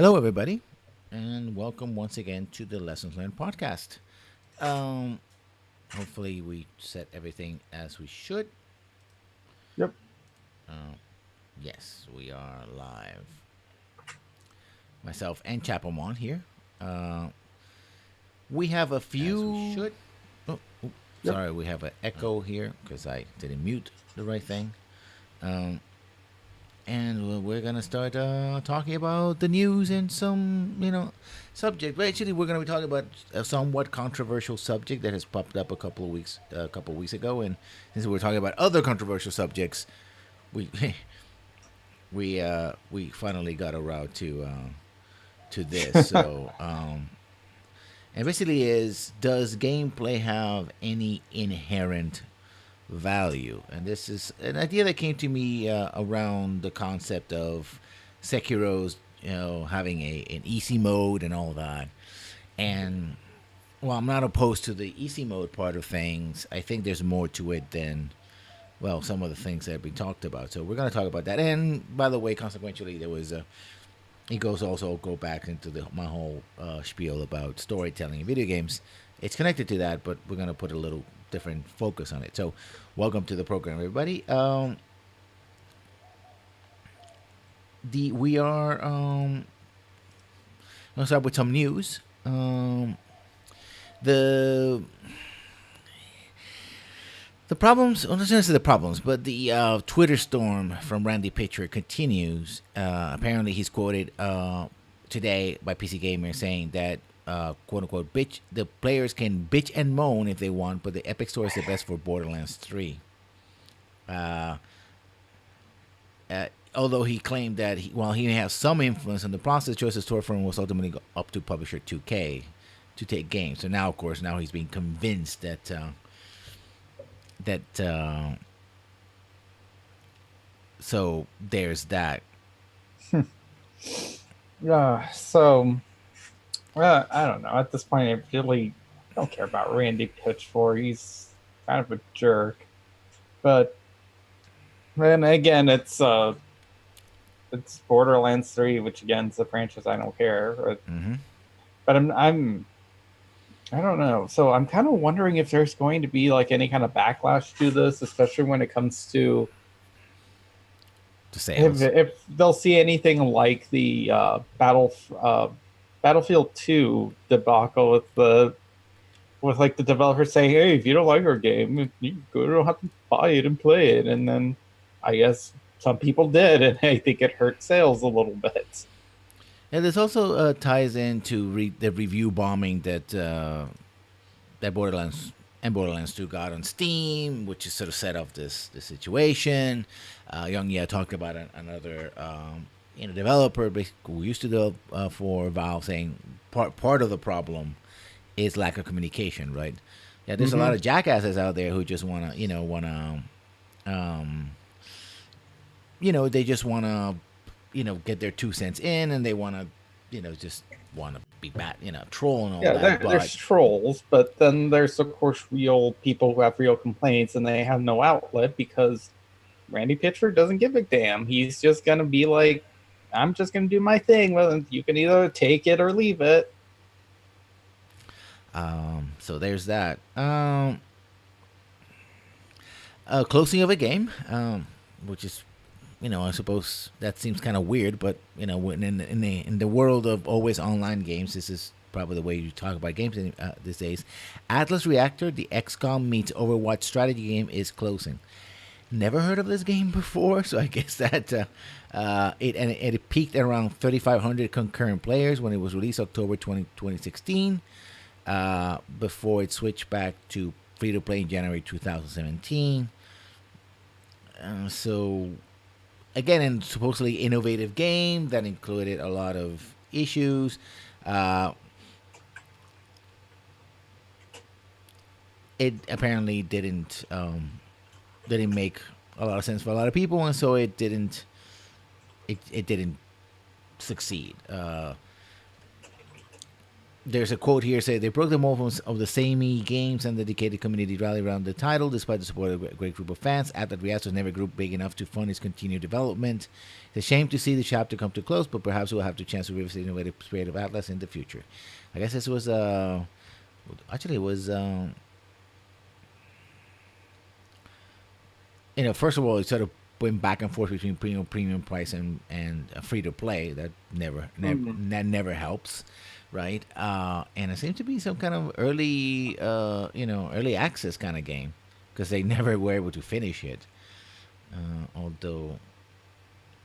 Hello, everybody, and welcome once again to the Lessons Learned podcast. Um, Hopefully, we set everything as we should. Yep. Uh, yes, we are live. Myself and Chapelmon here. Uh, we have a few. Oh, oh, Yep. sorry, we have an echo here because I didn't mute the right thing. Um, and we're gonna start talking about the news and some, subject. But actually, we're gonna be talking about a somewhat controversial subject that has popped up a couple weeks ago. And since we're talking about other controversial subjects, we we finally got around to this. So, and basically, is does gameplay have any inherent value? And this is an idea that came to me around the concept of Sekiro's, having an easy mode and all that. And while I'm not opposed to the easy mode part of things, I think there's more to it than some of the things that have been talked about. So we're going to talk about that. And by the way, consequentially, there was a it goes also go back into my whole spiel about storytelling in video games. It's connected to that, but we're gonna put a little different focus on it. So, welcome to the program, everybody. The we are Gonna start with some news. The the problems, well, not necessarily the problems, but the Twitter storm from Randy Pitcher continues. Apparently, he's quoted today by PC Gamer saying that, quote unquote, bitch, the players can bitch and moan if they want, but the Epic Store is the best for Borderlands 3. Uh, Although he claimed that while he may have some influence on the process, choice of storefront was ultimately up to publisher 2K to take games. So now, of course, now he's being convinced that so there's that. So I don't know. At this point, I really don't care about Randy Pitchford. He's kind of a jerk. But then again, it's Borderlands 3, which again is a franchise I don't care. Mm-hmm. But I don't know. So I'm kind of wondering if there's going to be like any kind of backlash to this, especially when it comes to To sales. if they'll see anything like the Battlefield 2 debacle with like the developer saying, "Hey, if you don't like our game, you don't have to buy it and play it." And then I guess some people did, and I think it hurt sales a little bit. And this also ties into the review bombing that Borderlands 2 got on Steam, which is sort of set up this situation. Young Yeah talked about another developer who used to do for Valve, saying part of the problem is lack of communication, right? Yeah, there's a lot Mm-hmm. of jackasses out there who just um, they just wanna get their 2 cents in, and they wanna just wanna be bad, troll and all Yeah, that, but there's trolls, but then there's of course real people who have real complaints, and they have no outlet because Randy Pitchford doesn't give a damn. He's just gonna be like, "I'm just gonna do my thing. Well, you can either take it or leave it." so there's that. Closing of a game, which is, I suppose that seems kind of weird, but in the world of always online games, this is probably the way you talk about games these days. Atlas Reactor, the XCOM meets Overwatch strategy game, is closing. Never heard of this game before, so I guess that it peaked at around 3,500 concurrent players when it was released October 2016. Before it switched back to free to play in January 2017. So again, a supposedly innovative game that included a lot of issues. Uh, it apparently didn't make a lot of sense for a lot of people, and so it didn't succeed. there's a quote here say they broke the mold of the samey games and the dedicated community rally around the title despite the support of a great group of fans. Add that Riaz was never a group big enough to fund its continued development. It's a shame to see the chapter come to close, but perhaps we'll have the chance to revisit the innovative spirit of Atlas in the future. I guess this was actually it was first of all, it sort of went back and forth between premium price and free to play. That Mhm. never helps, right? And it seemed to be some kind of early access kind of game because they never were able to finish it. Although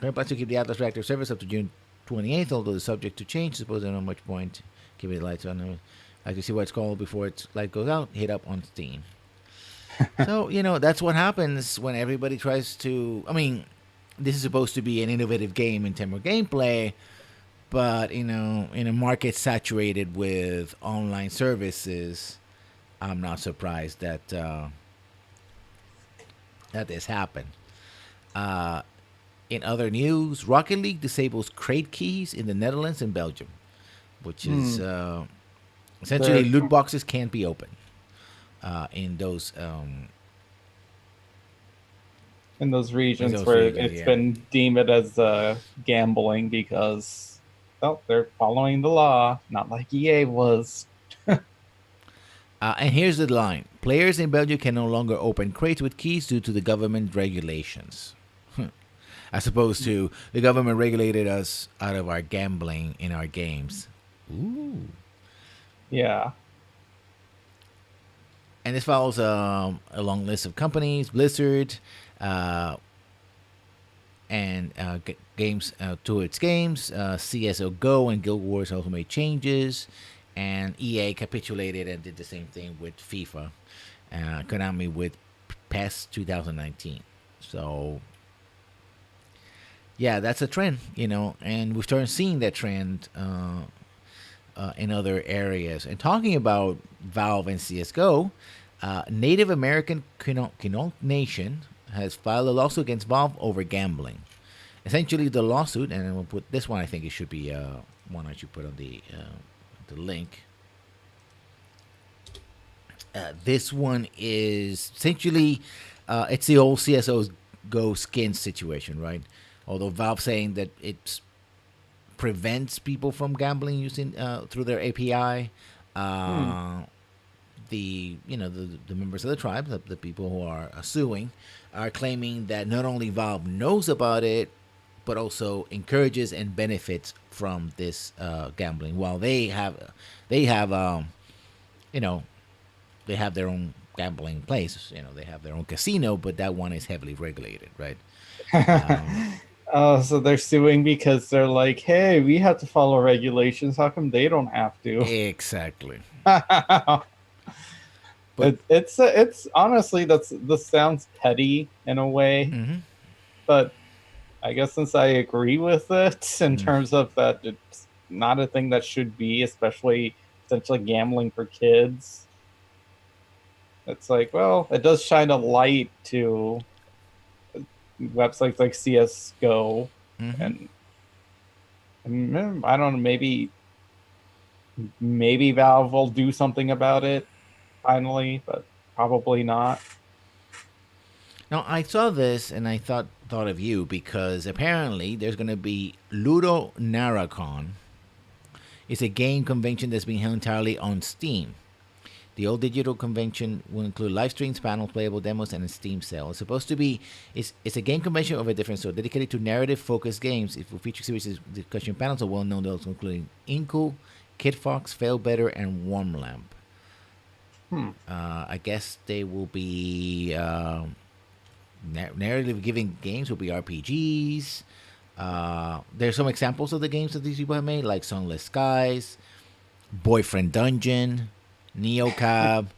current plans to keep the Atlas Reactor service up to June 28th, although it's subject to change. Suppose there's not much point keeping the lights on. Like to see what it's called before its light goes out. Hit up on Steam. So, that's what happens when everybody tries to. I mean, this is supposed to be an innovative game in terms of gameplay, but, in a market saturated with online services, I'm not surprised that this happened. Uh, in other news, Rocket League disables crate keys in the Netherlands and Belgium, which is Hmm. essentially The loot boxes can't be opened in those in regions those where regions. it's Yeah. been deemed as gambling because well, they're following the law, not like EA was. And here's the line: players in Belgium can no longer open crates with keys due to the government regulations. As opposed to the government regulated us out of our gambling in our games. Ooh. Yeah. And this follows a long list of companies: Blizzard, uh, and games to its games. CS:GO Go and Guild Wars also made changes, and EA capitulated and did the same thing with FIFA. Konami with PES 2019. So yeah, that's a trend, and we've started seeing that trend in other areas. And talking about Valve and CS:GO, Native American Quinault Nation has filed a lawsuit against Valve over gambling. Essentially, the lawsuit, and we'll put this one. I think it should be one I should put on the link. This one is essentially it's the old CS:GO Go skin situation, right? Although Valve saying that it prevents people from gambling using through their API. Hmm. The members of the tribe, the people who are suing, are claiming that not only Valve knows about it, but also encourages and benefits from this gambling. While they have you know they have their own gambling place. They have their own casino, but that one is heavily regulated, right? Um, Oh, so they're suing because they're like, hey, we have to follow regulations. How come they don't have to? exactly. it, But it's honestly this sounds petty in a way, mhm. but I guess since I agree with it in terms of that it's not a thing that should be, especially essentially gambling for kids. It's like, well, it does shine a light to websites like CS:GO, and I don't know, maybe Valve will do something about it finally, but probably not. Now I saw this and I thought of you because apparently there's going to be Ludo Naracon. It's a game convention that's being held entirely on Steam. The old digital convention will include live streams, panels, playable demos, and a Steam sale. It's supposed to be it's a game convention of a different sort, dedicated to narrative-focused games. It will feature series discussion panels of well-known those, including Inkle, Kid Fox, Fail Better, and Warm Lamp. Hmm. I guess they will be narrative giving games will be RPGs. There's some examples of the games that these people have made, like Sunless Skies, Boyfriend Dungeon, Neocab,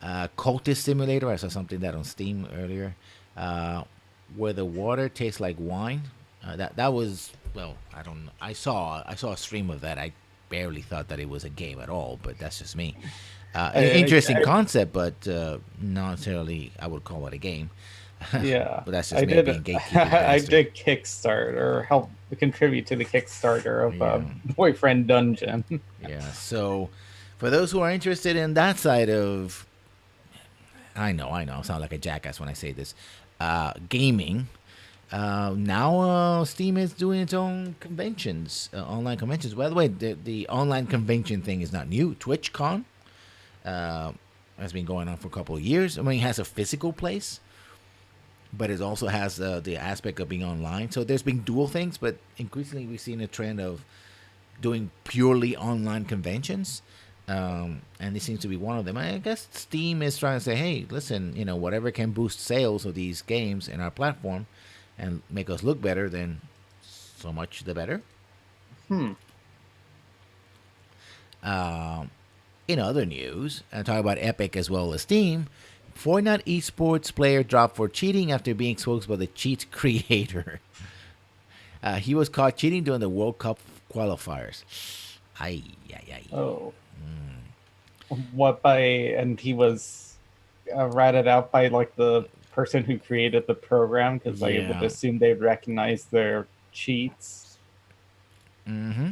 Cultist Simulator. I saw something that on Steam earlier, where the water tastes like wine. That was well, I don't know. I saw a stream of that. I barely thought that it was a game at all, but that's just me. I, Interesting I, concept, but not necessarily I would call it a game. Yeah, But that's just I me did. being gatekeeping I bastard. did Kickstarter, help contribute to the Kickstarter of Yeah. Boyfriend Dungeon. Yeah. So, for those who are interested in that side of, I know, I sound like a jackass when I say this, gaming. Now, Steam is doing its own conventions, online conventions. By the way, the online convention thing is not new. TwitchCon uh, has been going on for a couple of years. I mean, it has a physical place, but it also has the aspect of being online. So there's been dual things, but increasingly we've seen a trend of doing purely online conventions. And this seems to be one of them. I guess Steam is trying to say, hey, listen, whatever can boost sales of these games in our platform and make us look better, then so much the better. Hmm. Um, in other news, and talk about Epic as well as Steam, Fortnite esports player dropped for cheating after being exposed by the cheat creator. He was caught cheating during the World Cup qualifiers. Ay, ay, ay. Oh, what by and he was ratted out by like the person who created the program because I would Yeah. assume they'd recognize their cheats. Mm-hmm.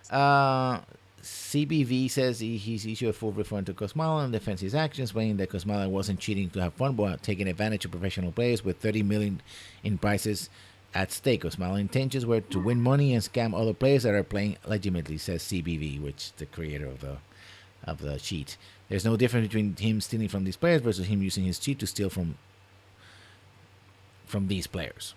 Uh, CBV says he's issued a full refund to Kosmala and defends his actions, saying that Kosmala wasn't cheating to have fun, but taking advantage of professional players with 30 million in prizes at stake. Kosmala's intentions were to win money and scam other players that are playing legitimately, says CBV, which is the creator of the cheat. There's no difference between him stealing from these players versus him using his cheat to steal from these players.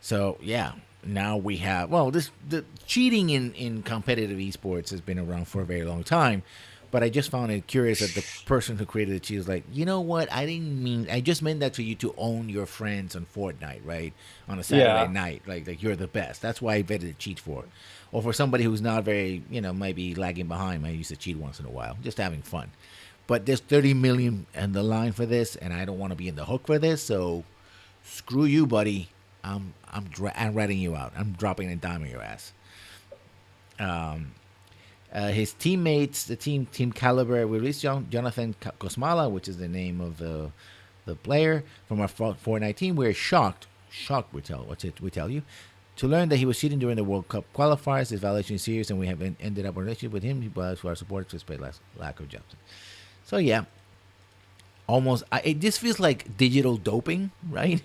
So yeah, now we have this the cheating in competitive esports has been around for a very long time, but I just found it curious that the person who created the cheat was like, you know what? I just meant that for you to own your friends on Fortnite, right? On a Saturday Yeah. night, like you're the best. That's why I vetted the cheat for. Or for somebody who's not very, maybe lagging behind, I used to cheat once in a while, just having fun. But there's 30 million in the line for this, and I don't want to be in the hook for this, so screw you, buddy. I'm ratting you out. I'm dropping a dime on your ass. His teammates, the team Caliber, released Jonathan Kosmala, which is the name of the player from our Fortnite team. We're shocked. We tell you, to learn that he was cheating during the World Cup qualifiers. His violation is serious, and we have ended up a relationship with him. But to our supporters, to display lack of judgment. So yeah, almost. It just feels like digital doping, right?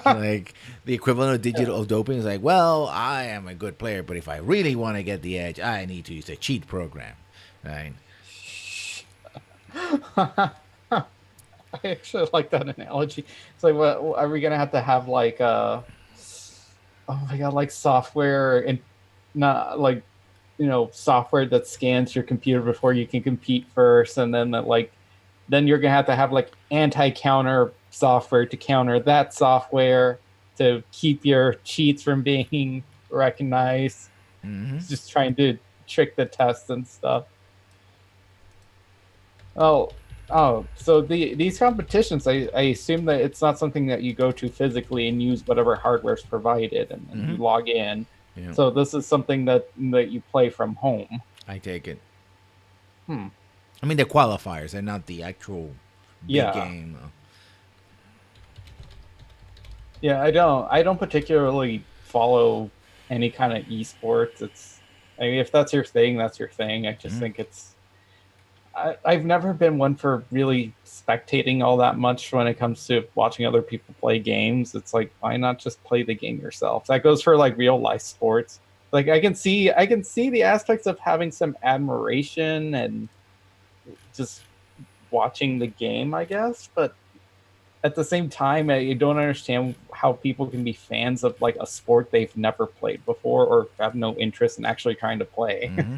Like the equivalent of digital of doping is like, well, I am a good player, but if I really want to get the edge, I need to use a cheat program, right? I actually like that analogy. It's like, what are we gonna have to have like oh my god, like software and not like software that scans your computer before you can compete first, and then that like then you're gonna have to have like anti-counter software to counter that software to keep your cheats from being recognized. Mm-hmm. It's just trying to trick the tests and stuff. Oh, so these competitions, I assume that it's not something that you go to physically and use whatever hardware is provided, and then Mm-hmm. you log in. Yeah, So this is something that you play from home. I take it. Hmm. I mean, they're qualifiers. They're not the actual big Yeah. game. Yeah, I don't particularly follow any kind of esports. I mean, if that's your thing, that's your thing. I just Mm-hmm. think I've never been one for really spectating all that much when it comes to watching other people play games. It's like, why not just play the game yourself? That goes for like real life sports. Like I can see the aspects of having some admiration and just watching the game, I guess, but at the same time, I don't understand how people can be fans of like a sport they've never played before or have no interest in actually trying to play. Mm-hmm.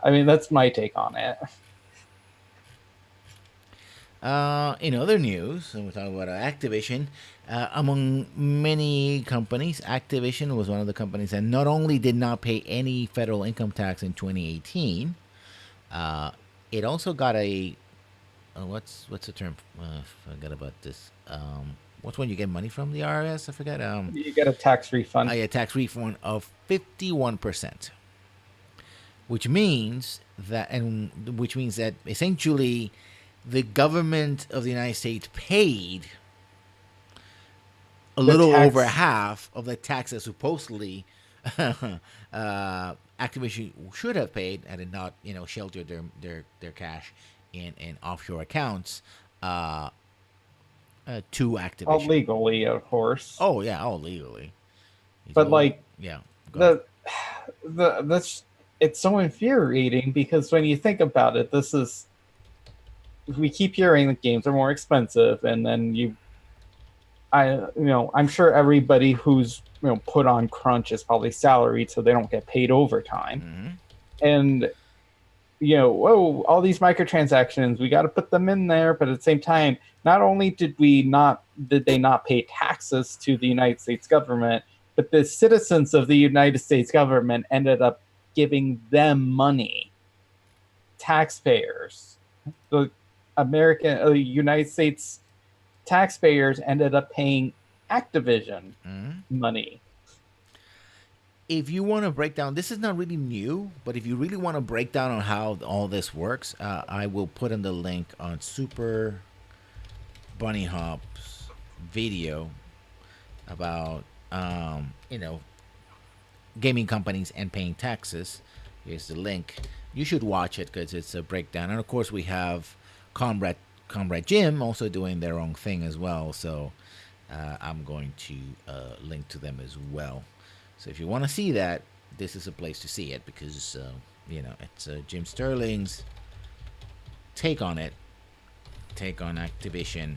I mean, that's my take on it. In other news, and we're talking about Activision. Among many companies, Activision was one of the companies that not only did not pay any federal income tax in 2018, uh, it also got a what's the term? Forget about this. What's when you get money from the IRS? I forget. You get a tax refund. A tax refund of 51%, which means that essentially the government of the United States paid a The little over tax half of the tax that supposedly Activision should have paid had it not, sheltered their cash in offshore accounts uh, to Activision. illegally, of course, Oh yeah, all legally. It's but all, like yeah. Go ahead. the that's it's so infuriating because when you think about it, this is we keep hearing that games are more expensive, and then I'm sure everybody who's put on crunch is probably salaried, so they don't get paid overtime, Mm-hmm. and whoa, all these microtransactions, we got to put them in there. But at the same time, not only did they not pay taxes to the United States government, but the citizens of the United States government ended up giving them money. Taxpayers, the United States taxpayers ended up paying Activision Mm-hmm. money. If you want to break down, this is not really new, but if you really want to break down on how all this works, I will put in the link on Super Bunny Hop's video about gaming companies and paying taxes. Here's the link. You should watch it because it's a breakdown, and of course we have Comrade Jim also doing their own thing as well. So I'm going to link to them as well. So if you want to see that, this is a place to see it because it's Jim Sterling's take on it, take on Activision,